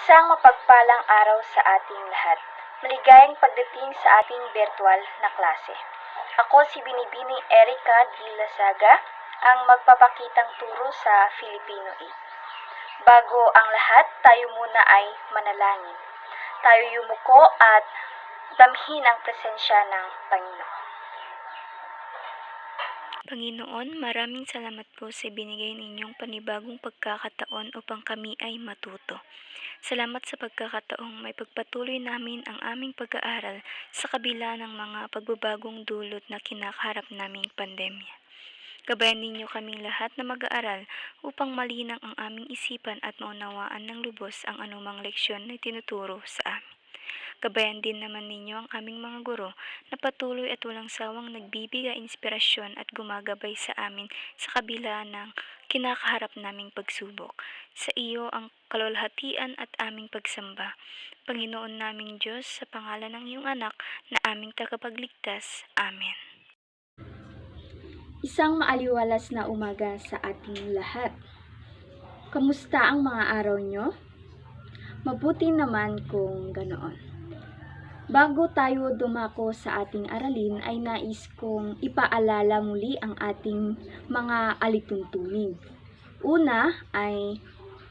Isang mapagpalang araw sa ating lahat. Maligayang pagdating sa ating virtual na klase. Ako si Binibining Erica D. Lasaga, ang magpapakitang turo sa Filipino 8. Bago ang lahat, tayo muna ay manalangin. Tayo yumuko at damhin ang presensya ng Panginoon. Panginoon, maraming salamat po sa binigay ninyong panibagong pagkakataon upang kami ay matuto. Salamat sa pagkakataong may pagpatuloy namin ang aming pag-aaral sa kabila ng mga pagbabagong dulot na kinakaharap naming pandemya. Gabayan ninyo kaming lahat na mag-aaral upang malinang ang aming isipan at maunawaan ng lubos ang anumang leksyon na tinuturo sa amin. Gabayan din naman ninyo ang aming mga guro na patuloy at walang sawang nagbibigay inspirasyon at gumagabay sa amin sa kabila ng kinakaharap naming pagsubok. Sa iyo ang kalwalhatian at aming pagsamba. Panginoon naming Diyos, sa pangalan ng iyong anak na aming tagapagligtas. Amen. Isang maaliwalas na umaga sa ating lahat. Kamusta ang mga araw nyo? Mabuti naman kung ganoon. Bago tayo dumako sa ating aralin ay nais kong ipaalala muli ang ating mga alituntunin. Una ay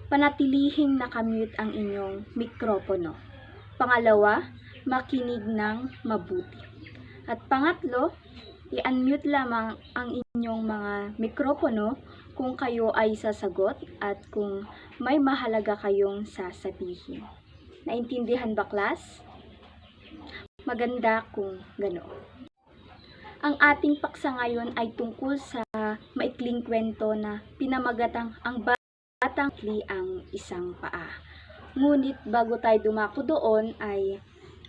panatilihing nakamute ang inyong mikropono. Pangalawa, makinig ng mabuti. At pangatlo, i-unmute lamang ang inyong mga mikropono kung kayo ay sasagot at kung may mahalaga kayong sasabihin. Naintindihan ba, class? Maganda kung ganoon. Ang ating paksa ngayon ay tungkol sa maikling kwento na pinamagatang ang batang li ang isang paa. Ngunit bago tayo dumako doon ay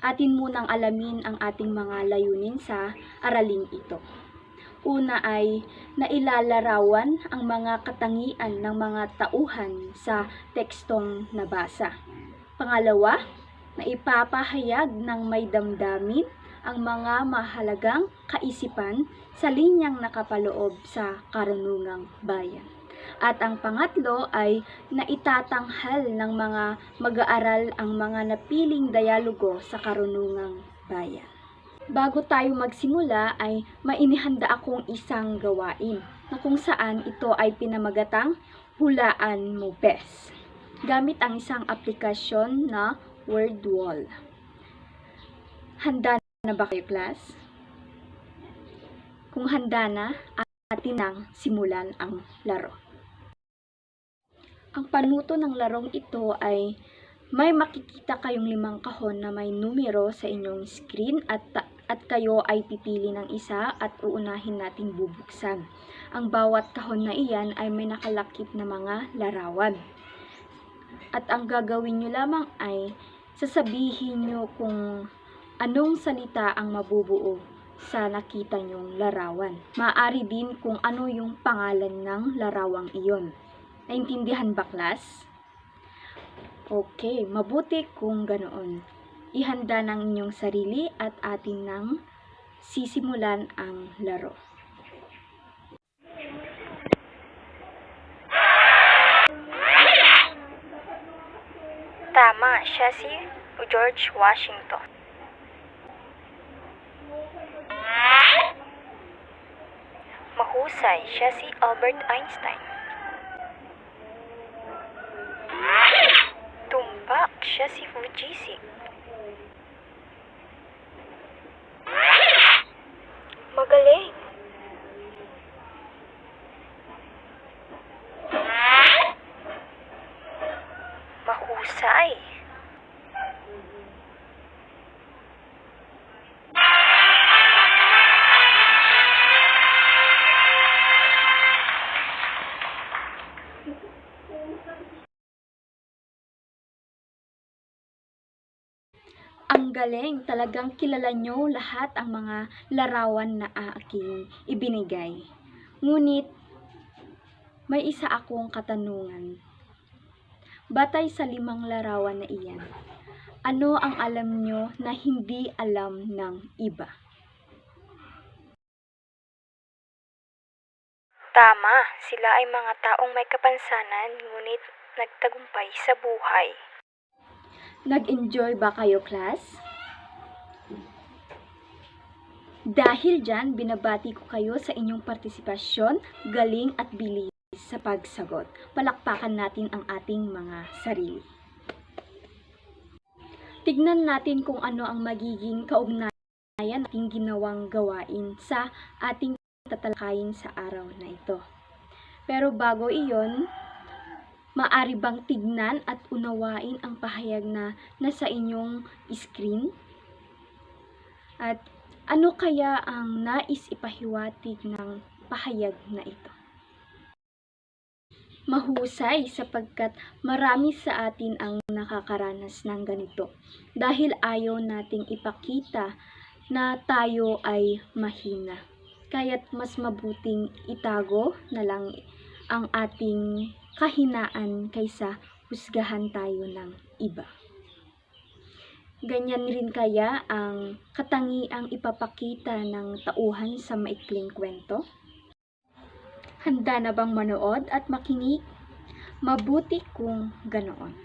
atin munang alamin ang ating mga layunin sa araling ito. Una ay nailalarawan ang mga katangian ng mga tauhan sa tekstong nabasa. Pangalawa, na ipapahayag ng may damdamin ang mga mahalagang kaisipan sa linyang nakapaloob sa karunungang bayan. At ang pangatlo ay naitatanghal ng mga mag-aaral ang mga napiling dialogo sa karunungang bayan. Bago tayo magsimula ay mainihanda akong isang gawain na kung saan ito ay pinamagatang Hulaan Mo Bes gamit ang isang aplikasyon na WordWall. Handa na ba kayo, class? Kung handa na, atin nang simulan ang laro. Ang panuto ng larong ito ay may makikita kayong 5 kahon na may numero sa inyong screen at kayo ay pipili ng isa at uunahin nating bubuksan. Ang bawat kahon na iyan ay may nakalakip na mga larawan. At ang gagawin nyo lamang ay sasabihin nyo kung anong salita ang mabubuo sa nakita nyong larawan. Maaari din kung ano yung pangalan ng larawang iyon. Naintindihan ba, class? Okay, mabuti kung ganoon. Ihanda ng inyong sarili at atin nang sisimulan ang laro. Tama, siya si George Washington. Mahusay, siya si Albert Einstein. Tumpak, siya si Fujisi. Magaling. Mahusay. Ang galing, talagang kilala nyo lahat ang mga larawan na aking ibinigay. Ngunit, may isa akong katanungan. Batay sa 5 larawan na iyan, ano ang alam nyo na hindi alam ng iba? Tama, sila ay mga taong may kapansanan ngunit nagtagumpay sa buhay. Nag-enjoy ba kayo, class? Dahil dyan, binabati ko kayo sa inyong partisipasyon, galing at bilis sa pagsagot. Palakpakan natin ang ating mga sarili. Tignan natin kung ano ang magiging kaugnayan ng ating ginawang gawain sa ating tatalakayin sa araw na ito. Pero bago iyon, maaari bang tignan at unawain ang pahayag na nasa inyong screen? At ano kaya ang nais ipahiwatig ng pahayag na ito? Mahusay sapagkat marami sa atin ang nakakaranas ng ganito dahil ayaw nating ipakita na tayo ay mahina. Kaya't mas mabuting itago na lang ang ating kahinaan kaysa husgahan tayo ng iba. Ganyan rin kaya ang katangiang ipapakita ng tauhan sa maikling kwento? Handa na bang manood at makinig? Mabuti kung ganoon.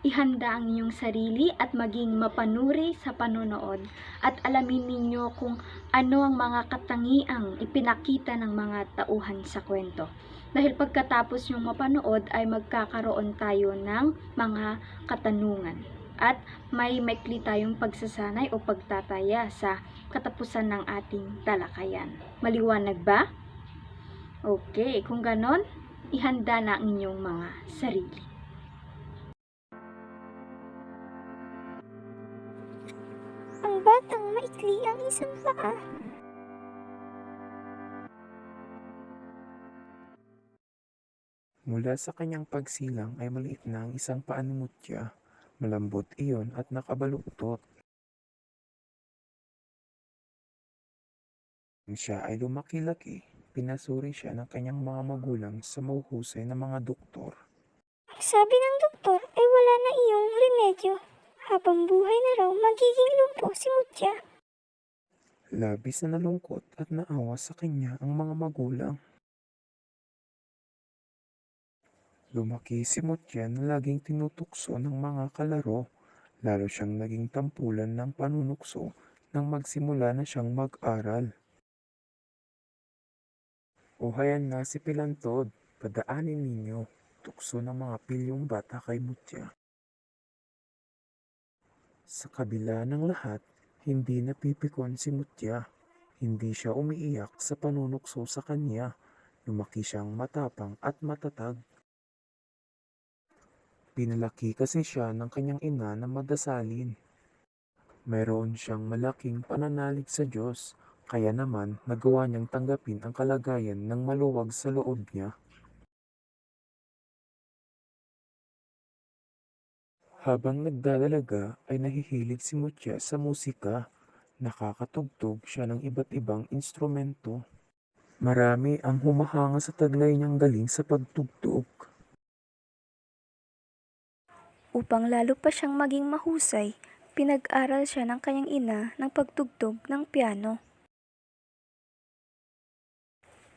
Ihanda ang inyong sarili at maging mapanuri sa panonood at alamin ninyo kung ano ang mga katangiang ipinakita ng mga tauhan sa kwento. Dahil pagkatapos yung mapanood ay magkakaroon tayo ng mga katanungan. At may maikli tayong pagsasanay o pagtataya sa katapusan ng ating talakayan. Maliwanag ba? Okay, kung ganon, ihanda na ang inyong mga sarili. Ang batang maikli ang isang paa. Mula sa kanyang pagsilang ay maliit na ang isang paa ni Mutya. Malambot iyon at nakabaluktot. Nang siya ay lumaki-laki, pinasuri siya ng kanyang mga magulang sa mahuhusay na mga doktor. Sabi ng doktor ay wala na iyong remedyo. Habang buhay na raw magiging lumpo si Mutya. Labis na nalungkot at naawa sa kanya ang mga magulang. Lumaki si Mutya na laging tinutukso ng mga kalaro, lalo siyang naging tampulan ng panunukso nang magsimula na siyang mag-aral. O hayan na si Pilantod, padaanin ninyo, tukso ng mga pilyong bata kay Mutya. Sa kabila ng lahat, hindi napipikon si Mutya. Hindi siya umiiyak sa panunukso sa kanya. Lumaki siyang matapang at matatag. Pinalaki kasi siya ng kanyang ina na madasalin. Mayroon siyang malaking pananalig sa Diyos, kaya naman nagawa niyang tanggapin ang kalagayan ng maluwag sa loob niya. Habang nagdadalaga ay nahihilig si Mutya sa musika. Nakakatugtog siya ng iba't ibang instrumento. Marami ang humahanga sa taglay niyang galing sa pagtugtog. Upang lalo pa siyang maging mahusay, pinag-aral siya ng kanyang ina ng pagtugtog ng piano.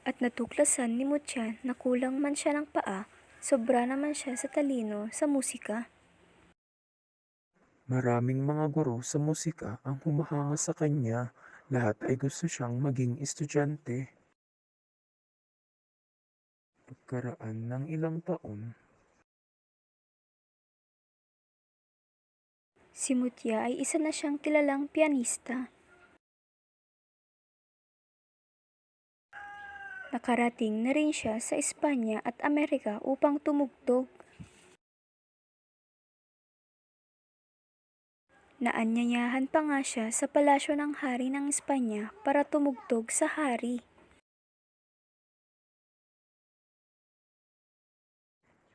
At natuklasan ni Mutya na kulang man siya ng paa, sobra naman siya sa talino sa musika. Maraming mga guro sa musika ang humahanga sa kanya. Lahat ay gusto siyang maging estudyante. Pagkaraan ng ilang taon, Si Mutya ay isa na siyang kilalang pianista. Nakarating na rin siya sa Espanya at Amerika upang tumugtog. Naanyayahan pa nga siya sa palasyo ng hari ng Espanya para tumugtog sa hari.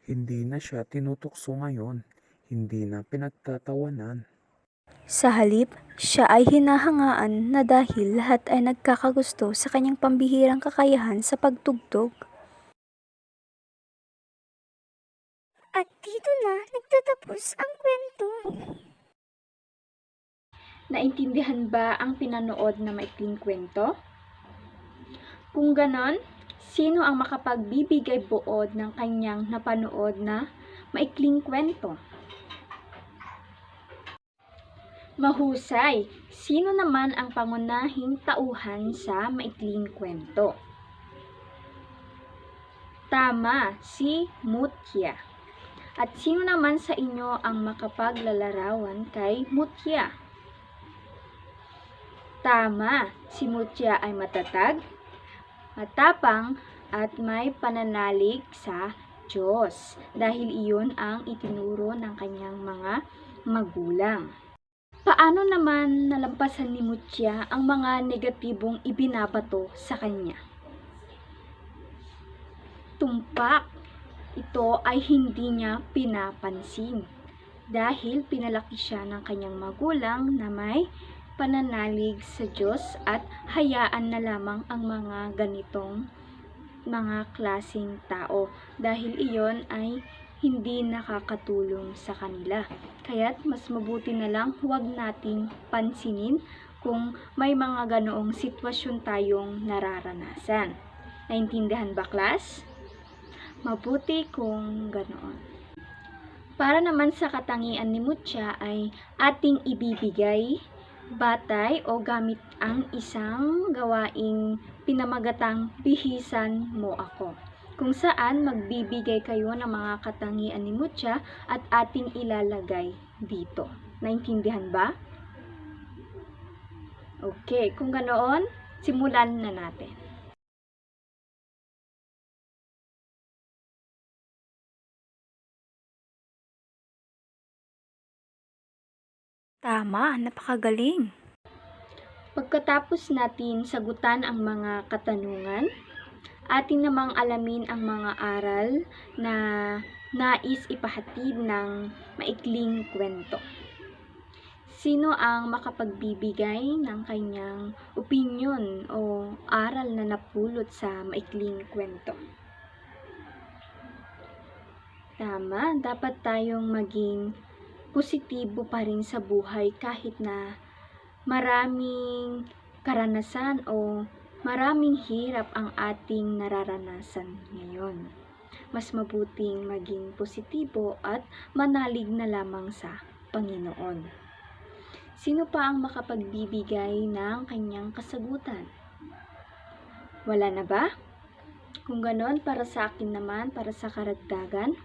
hindi na siya tinutukso ngayon. Hindi na pinagtatawanan. Sa halip, siya ay hinahangaan na dahil lahat ay nagkakagusto sa kanyang pambihirang kakayahan sa pagtugtog. At dito na nagtatapos ang kwento. Naintindihan ba ang pinanood na maikling kwento? Kung ganon, sino ang makapagbibigay buod ng kanyang napanood na maikling kwento? Mahusay. Sino naman ang pangunahing tauhan sa maikling kwento? Tama, si Mutya. At sino naman sa inyo ang makapaglalarawan kay Mutya? Tama, si Mutya ay matatag, matapang, at may pananalig sa Diyos dahil iyon ang itinuro ng kanyang mga magulang. Paano naman nalampasan ni Mutya ang mga negatibong ibinabato sa kanya? Tumpak. Ito ay hindi niya pinapansin dahil pinalaki siya ng kanyang magulang na may pananalig sa Diyos at hayaan na lamang ang mga ganitong mga klaseng tao dahil iyon ay hindi nakakatulong sa kanila. Kaya't mas mabuti na lang huwag nating pansinin kung may mga ganoong sitwasyon tayong nararanasan. Naintindihan ba, class? Mabuti kung ganoon. Para naman sa katangian ni Mutya ay ating ibibigay, batay o gamit ang isang gawaing pinamagatang bihisan mo ako, kung saan magbibigay kayo ng mga katangian ni Mutya at ating ilalagay dito. Naintindihan ba? Okay, kung ganoon, simulan na natin. Tama, napakagaling. Pagkatapos natin sagutan ang mga katanungan, atin namang alamin ang mga aral na nais ipahatid ng maikling kwento. Sino ang makapagbibigay ng kanyang opinyon o aral na napulot sa maikling kwento? Tama, dapat tayong maging positibo pa rin sa buhay kahit na maraming karanasan o maraming hirap ang ating nararanasan ngayon. Mas mabuting maging positibo at manalig na lamang sa Panginoon. Sino pa ang makapagbibigay ng kanyang kasagutan? Wala na ba? Kung ganon, para sa akin naman, para sa karagdagan,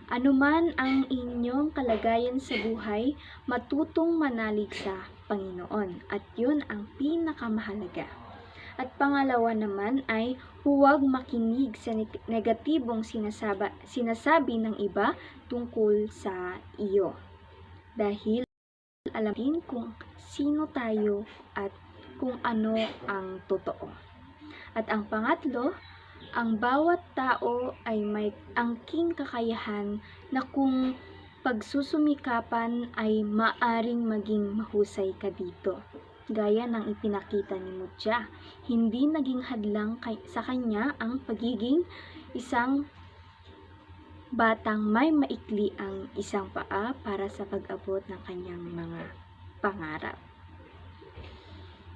anuman ang inyong kalagayan sa buhay, matutong manalig sa Panginoon. At yun ang pinakamahalaga. At pangalawa naman ay huwag makinig sa negatibong sinasabi ng iba tungkol sa iyo. Dahil alam din kung sino tayo at kung ano ang totoo. At ang pangatlo, ang bawat tao ay may angking kakayahan na kung pagsusumikapan ay maaring maging mahusay ka dito. Gaya ng ipinakita ni Mutya, hindi naging hadlang sa kanya ang pagiging isang batang may maikli ang isang paa para sa pag-abot ng kanyang mga pangarap.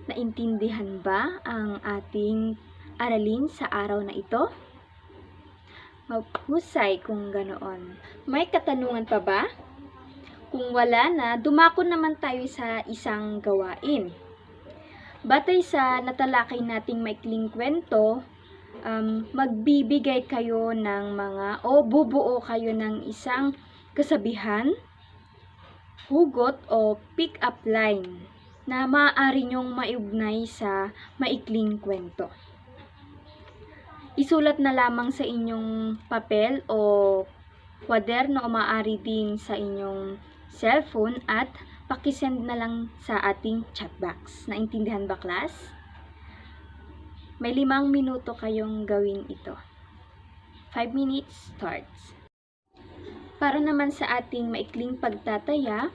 Naintindihan ba ang ating aralin sa araw na ito? Mahusay kung ganoon. May katanungan pa ba? Kung wala na, dumako naman tayo sa isang gawain. Batay sa natalakay nating maikling kwento, magbibigay kayo ng mga o bubuo kayo ng isang kasabihan, hugot o pick-up line na maaari nyong maiugnay sa maikling kwento. Isulat na lamang sa inyong papel o kwaderno o maaari din sa inyong cellphone at pakisend na lang sa ating chat box. Naintindihan ba, class? May 5 minuto kayong gawin ito. 5 minutes starts. Para naman sa ating maikling pagtataya,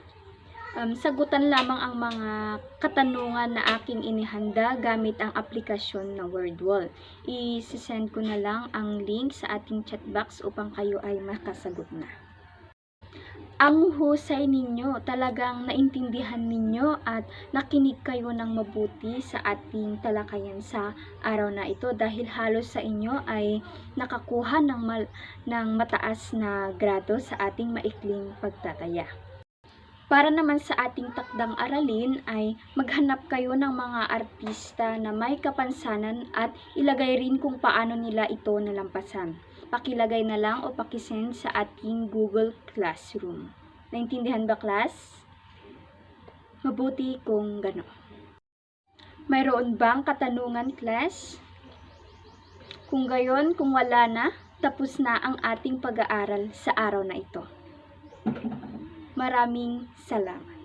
sagutan lamang ang mga katanungan na aking inihanda gamit ang aplikasyon na WordWall. I-send ko na lang ang link sa ating chat box upang kayo ay makasagot na. Ang husay ninyo, talagang naintindihan ninyo at nakinig kayo ng mabuti sa ating talakayan sa araw na ito dahil halos sa inyo ay nakakuha ng mataas na grado sa ating maikling pagtataya. Para naman sa ating takdang aralin ay maghanap kayo ng mga artista na may kapansanan at ilagay rin kung paano nila ito nalampasan. Pakilagay na lang o pakisend sa ating Google Classroom. Naintindihan ba, class? Mabuti kung gano'n. Mayroon bang katanungan, class? Kung gayon, kung wala na, tapos na ang ating pag-aaral sa araw na ito. Maraming salamat.